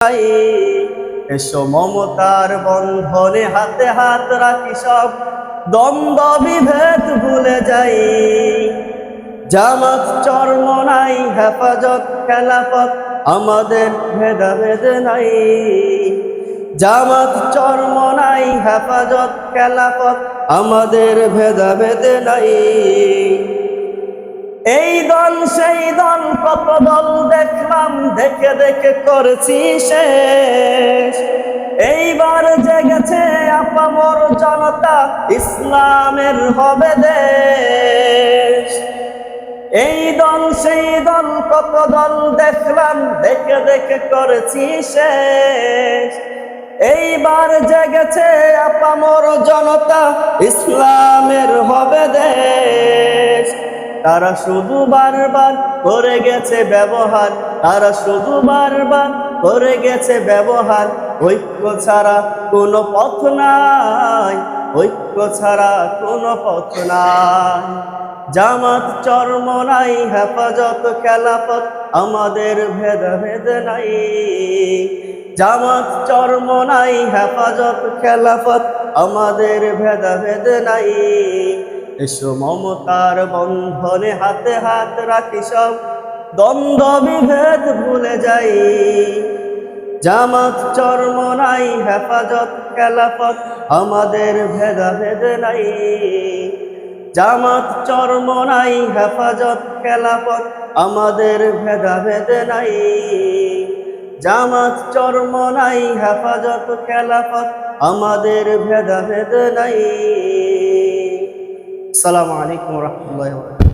নাই। এসো মমতার বন্ধনে হাতে হাত রাখি সব দ্বন্দ্ব বিভেদ ভুলে যাই। জামাত চরমনাই হেফাজত খেলাফত আমাদের ভেদাভেদ নাই। জামাত চরমনাই হেফাজত খেলাফত আমাদের ভেদাভেদ নাই। এই দল সেই দল কত দল দেখলাম, দেখে দেখে করেছি শেষ। এইবার জেগেছে আপামর জনতা, ইসলামের হবে দেশ। এই দল সেই দল কত দল দেখলাম, দেখে দেখে করেছি শেষ। এইবার জেগেছে আপামর জনতা, ইসলামের হবে দেশ। তারা শুধু বারবার করে গেছে ব্যবহার, তারা শুধু বারবার করে গেছে ব্যবহার। ঐক্য ছাড়া কোনো পথ নাই, ঐক্য ছাড়া কোনো পথ নাই। জামাত চরমনাই হেফাজত খেলাফত আমাদের ভেদাভেদ নাই। জামাত চরমনাই হেফাজত খেলাফত আমাদের ভেদাভেদ নাই। এসো মমতার বন্ধনে হাতে হাত রাখি সব দ্বন্দ্ব বিভেদ ভুলে যাই। জামাত চরমনাই হেফাজত খেলাফত আমাদের ভেদাভেদ নাই। জামাত চরমনাই হেফাজত খেলাফত আমাদের ভেদাভেদ নাই। জামাত চরমনাই হেফাজত খেলাফত আমাদের ভেদাভেদ নাই। আসসালামু আলাইকুম ওয়া রাহমাতুল্লাহি ওয়া বারাকাতুহু।